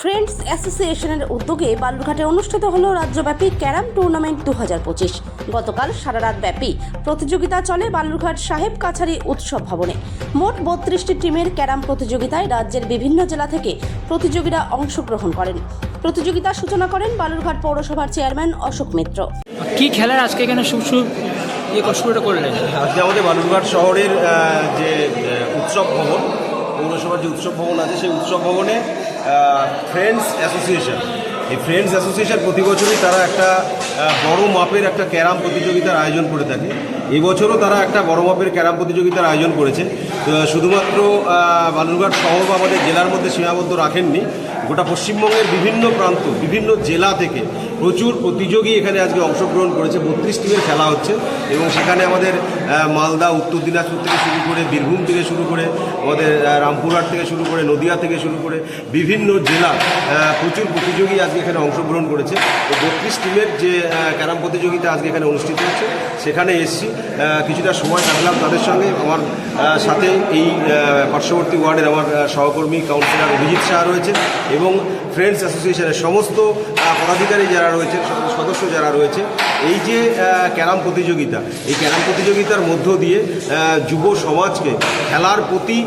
Friends অ্যাসোসিয়েশনের উদ্যোগে বালুরঘাটে অনুষ্ঠিত হলো রাজ্যব্যাপী ক্যারাম টুর্নামেন্ট 2025। গতকাল সারা রাত ব্যাপী প্রতিযোগিতা চলে বালুরঘাট সাহেব কাছারি উৎসব ভবনে। মোট 32টি টিমের ক্যারাম প্রতিযোগিতায় রাজ্যের বিভিন্ন জেলা থেকে প্রতিযোগীরা অংশগ্রহণ করেন। প্রতিযোগিতার সূচনা করেন বালুরঘাট পৌরসভার চেয়ারম্যান অশোক মিত্র। কি খেলার আজকে এখানে শুরুটা করলেন? আজকে আমাদের বালুরঘাট শহরের যে উৎসব ভবন, পৌরসভার যে উৎসব ভবন আছে, সেই উৎসব ভবনে ফ্রেন্ডস অ্যাসোসিয়েশন, এই ফ্রেন্ডস অ্যাসোসিয়েশন প্রতি বছরই তারা একটা বড় মাপের একটা ক্যারাম প্রতিযোগিতার আয়োজন করে থাকে। এবছরও তারা একটা বড় মাপের ক্যারাম প্রতিযোগিতার আয়োজন করেছে। শুধুমাত্র বালুরঘাট শহর বা আমাদের জেলার মধ্যে সীমাবদ্ধ রাখেননি, গোটা পশ্চিমবঙ্গের বিভিন্ন প্রান্ত, বিভিন্ন জেলা থেকে প্রচুর প্রতিযোগী এখানে আজকে অংশগ্রহণ করেছে। 32 টিমের খেলা হচ্ছে এবং সেখানে আমাদের মালদা, উত্তর দিনাজপুর থেকে শুরু করে, বীরভূম থেকে শুরু করে, আমাদের রামপুরহাট থেকে শুরু করে, নদিয়া থেকে শুরু করে বিভিন্ন জেলা প্রচুর প্রতিযোগী আজকে এখানে অংশগ্রহণ করেছে। তো 32 টিমের যে ক্যারাম প্রতিযোগিতা আজকে এখানে অনুষ্ঠিত হচ্ছে, সেখানে এসেছি, কিছুটা সময় কাটলাম তাদের সঙ্গে। আমার সাথে এই পার্শ্ববর্তী ওয়ার্ডের আমার সহকর্মী কাউন্সিলর অভিজিৎ শাহ রয়েছেন এবং ফ্রেন্ডস অ্যাসোসিয়েশনের সমস্ত পদাধিকারী যারা রয়েছে, সদস্য যারা রয়েছে। এই যে ক্যারাম প্রতিযোগিতা, এই ক্যারাম প্রতিযোগিতার মধ্য দিয়ে যুব সমাজকে খেলার প্রতি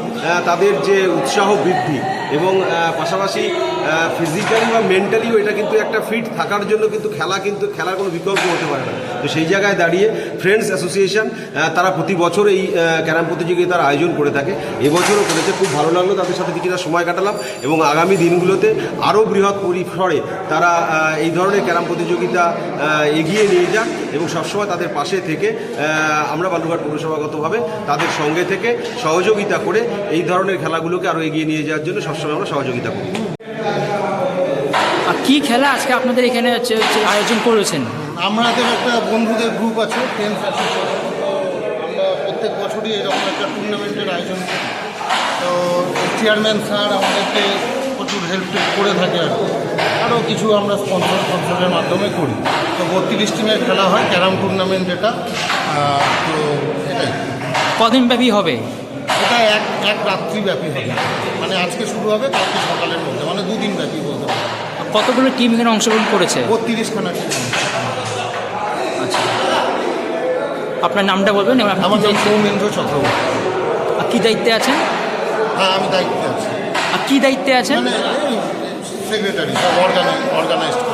তাদের যে উৎসাহ বৃদ্ধি এবং পাশাপাশি ফিজিক্যালি বা মেন্টালিও এটা কিন্তু একটা ফিট থাকার জন্য কিন্তু খেলার কোনো বিকল্প হতে পারে না। তো সেই জায়গায় দাঁড়িয়ে ফ্রেন্ডস অ্যাসোসিয়েশন তারা প্রতি বছর এই ক্যারাম প্রতিযোগিতার আয়োজন করে থাকে। এবছরও করেছে, খুব ভালো লাগলো, তাদের সাথে কিছুটা সময় কাটালাম এবং আগামী দিনগুলোতে আরও বৃহৎ পরিসরে তারা এই ধরনের ক্যারাম প্রতিযোগিতা এগিয়ে নিয়ে যান এবং সবসময় তাদের পাশে থেকে আমরা বালুরঘাট পৌরসভাগতভাবে তাদের সঙ্গে থেকে সহযোগিতা করে এই ধরনের খেলাগুলোকে আরও এগিয়ে নিয়ে যাওয়ার জন্য সবসময় আমরা সহযোগিতা করি। আর কি খেলা আজকে আপনাদের এখানে আয়োজন করেছেন? আমাদের একটা বন্ধুদের গ্রুপ আছে, ফ্রেন্ডস অ্যাসোসিয়েশন। আমরা প্রত্যেক বছরই এরকম একটা টুর্নামেন্টের আয়োজন করি। তো চেয়ারম্যান স্যার আমাদেরকে প্রচুর হেল্প করে থাকে আর আরও কিছু আমরা স্পন্সরের মাধ্যমে করি। তো 32 টিমের খেলা হয় ক্যারাম টুর্নামেন্ট এটা। তো এটাই। কদিন ব্যাপী হবে? এটা এক রাত্রি ব্যাপী হবে, মানে আজকে শুরু হবে কালকে সকালের মধ্যে, মানে 2 দিন ব্যাপী বলতে পারি। কতগুলো টিম এখানে অংশগ্রহণ করেছে? 32খানা টিম। আচ্ছা, আপনার নামটা বলবেন? আমার নাম সৌমেন্দ্র চক্রবর্তী। আর কী দায়িত্বে আছেন? হ্যাঁ, আমি দায়িত্বে আছি। আর কী দায়িত্বে আছেন? মানে সেক্রেটারি, সব অর্গানাইজড।